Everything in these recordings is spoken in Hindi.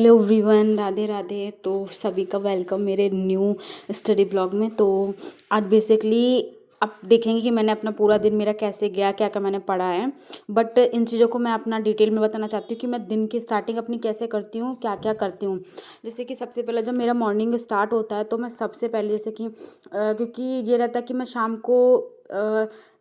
Hello everyone, Radhe Radhe. तो सभी का वेलकम मेरे न्यू स्टडी ब्लॉग में। तो आज बेसिकली आप देखेंगे कि मैंने अपना पूरा दिन मेरा कैसे गया, क्या क्या मैंने पढ़ा है। बट इन चीज़ों को मैं अपना डिटेल में बताना चाहती हूँ कि मैं दिन की स्टार्टिंग अपनी कैसे करती हूँ, क्या क्या करती हूँ। जैसे कि सबसे पहले जब मेरा मॉर्निंग स्टार्ट होता है तो मैं सबसे पहले जैसे कि क्योंकि ये रहता है कि मैं शाम को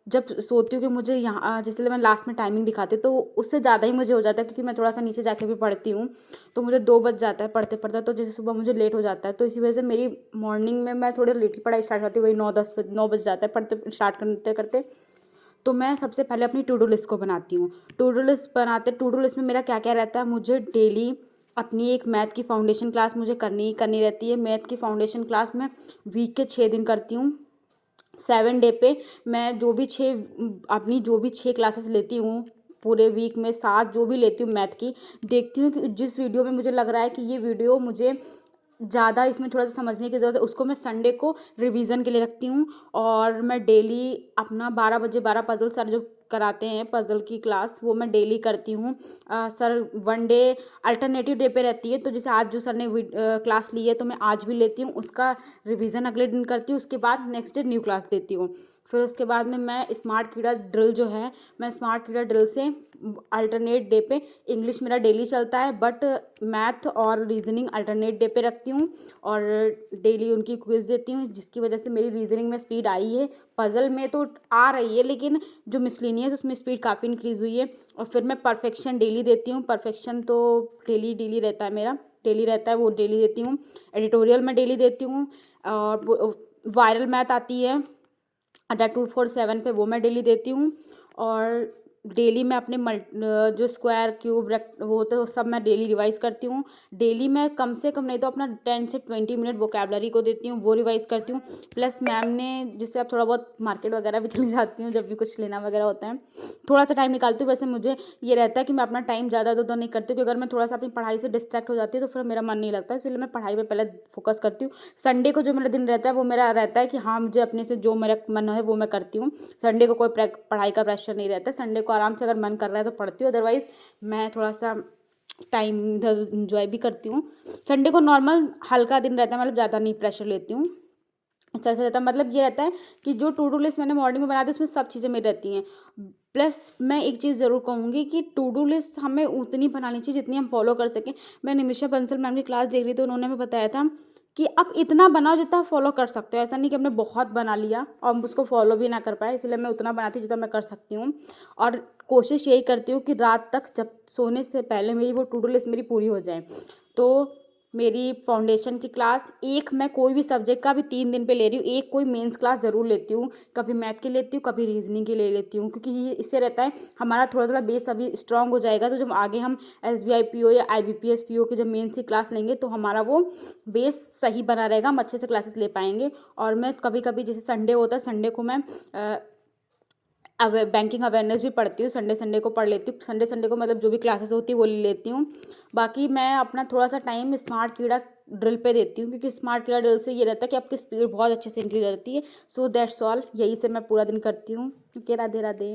जब सोती हूँ कि मुझे यहाँ जिसलिए मैं लास्ट में टाइमिंग दिखाती हूँ तो उससे ज़्यादा ही मुझे हो जाता है, क्योंकि मैं थोड़ा सा नीचे जाके भी पढ़ती हूँ तो मुझे 2 बज जाता है पढ़ते पढ़ते। तो जैसे सुबह मुझे लेट हो जाता है तो इसी वजह से मेरी मॉर्निंग में मैं थोड़ी लेट ही पढ़ाई स्टार्ट करती हूँ, वही 9 बज जाता है पढ़ते स्टार्ट करते करते। तो मैं सबसे पहले अपनी टू डू लिस्ट को बनाती हूँ। टू डू लिस्ट में मेरा क्या क्या रहता है, मुझे डेली अपनी एक मैथ की फाउंडेशन क्लास मुझे करनी ही करनी रहती है। मैथ की फाउंडेशन क्लास मैं वीक के 6 दिन करती हूँ। 7 डे पे मैं जो भी 6 क्लासेस लेती हूँ पूरे वीक में, 7 जो भी लेती हूँ मैथ की, देखती हूँ कि जिस वीडियो में मुझे लग रहा है कि ये वीडियो मुझे ज़्यादा इसमें थोड़ा सा समझने की ज़रूरत है, उसको मैं संडे को रिवीजन के लिए रखती हूँ। और मैं डेली अपना 12 बजे 12 पजल सर जो कराते हैं पजल की क्लास, वो मैं डेली करती हूँ। Sir one day alternative day पे रहती है, तो जैसे आज जो सर ने क्लास ली है तो मैं आज भी लेती हूँ, उसका रिवीजन अगले दिन करती हूँ, उसके बाद नेक्स्ट डे न्यू क्लास देती हूँ। फिर उसके बाद में मैं स्मार्ट कीड़ा ड्रिल जो है, मैं स्मार्ट कीड़ा ड्रिल से अल्टरनेट डे पे इंग्लिश मेरा डेली चलता है, बट मैथ और रीजनिंग अल्टरनेट डे पे रखती हूँ। और डेली उनकी क्विज देती हूँ, जिसकी वजह से मेरी रीजनिंग में स्पीड आई है। पजल में तो आ रही है, लेकिन जो मिसलिनियस उसमें स्पीड काफ़ी इंक्रीज़ हुई है। और फिर मैं परफेक्शन डेली देती हूँ। परफेक्शन तो डेली डेली रहता है मेरा, डेली रहता है, वो डेली देती हूँ। एडिटोरियल मैं डेली देती हूँ। और वायरल मैथ आती है अड्डा 247 पे, वो मैं डेली देती हूँ। और डेली मैं अपने जो स्क्वायर क्यूब वो होते हैं वो सब मैं डेली रिवाइज़ करती हूँ। डेली मैं कम से कम नहीं तो अपना 10 से 20 मिनट वोकैबलरी को देती हूँ, वो रिवाइज़ करती हूँ। प्लस मैम ने जिससे अब थोड़ा बहुत मार्केट वगैरह भी चली जाती हूँ जब भी कुछ लेना वगैरह होता है, थोड़ा सा टाइम निकालती हूँ। वैसे मुझे ये रहता है कि मैं अपना टाइम ज़्यादा इधर उधर नहीं करती हूँ, कि अगर मैं थोड़ा सा अपनी पढ़ाई से डिस्ट्रैक्ट हो जाती हूँ तो फिर मेरा मन नहीं लगता, इसलिए मैं पढ़ाई पे पहले फोकस करती हूँ। संडे को जो मेरा दिन रहता है वो मेरा रहता है कि हाँ, मुझे अपने से जो मेरा मन है वो मैं करती हूँ। संडे को कोई पढ़ाई का प्रेशर नहीं रहता। संडे को आराम से अगर मन कर रहा है तो पढ़ती हूँ, अदरवाइज़ मैं थोड़ा सा टाइम इधर इंजॉय भी करती हूँ। संडे को नॉर्मल हल्का दिन रहता है, मतलब ज़्यादा नहीं प्रेशर लेती हूँ। इस तरह से रहता है, मतलब ये रहता है कि जो टू डू लिस्ट मैंने मॉर्निंग में बना दी उसमें सब चीज़ें मेरी रहती हैं। प्लस मैं एक चीज़ ज़रूर कहूँगी कि टू डू लिस्ट हमें उतनी बनानी चाहिए जितनी हम फॉलो कर सकें। मैं निमिषा बंसल मैम की क्लास देख रही थी, उन्होंने हमें बताया था कि आप इतना बनाओ जितना आप फॉलो कर सकते हो। ऐसा नहीं कि हमने बहुत बना लिया और हम उसको फॉलो भी ना कर पाए, इसलिए मैं उतना बनाती हूँ जितना मैं कर सकती हूँ। और कोशिश यही करती हूँ कि रात तक जब सोने से पहले मेरी वो टू डू लिस्ट मेरी पूरी हो जाए। तो मेरी फाउंडेशन की क्लास, एक मैं कोई भी सब्जेक्ट का भी 3 दिन पे ले रही हूँ, एक कोई मेंस क्लास ज़रूर लेती हूँ। कभी मैथ की लेती हूँ, कभी रीजनिंग की ले लेती हूँ, क्योंकि ये इससे रहता है हमारा थोड़ा थोड़ा बेस अभी स्ट्रांग हो जाएगा। तो जब आगे हम SBI PO या IBPS PO की जब मेंस की क्लास लेंगे तो हमारा वो बेस सही बना रहेगा, हम अच्छे से क्लासेस ले पाएंगे। और मैं कभी कभी जैसे संडे होता है, संडे को मैं अब बैंकिंग अवेयरनेस भी पढ़ती हूँ। संडे संडे को पढ़ लेती हूँ, संडे संडे को मतलब जो भी क्लासेस होती है वो ले लेती हूँ। बाकी मैं अपना थोड़ा सा टाइम स्मार्ट कीड़ा ड्रिल पे देती हूँ, क्योंकि स्मार्ट कीड़ा ड्रिल से ये रहता है कि आपकी स्पीड बहुत अच्छे से इंक्रीज हो जाती है। सो दैट्स ऑल, यही से मैं पूरा दिन करती हूँ। ओके, राधे राधे।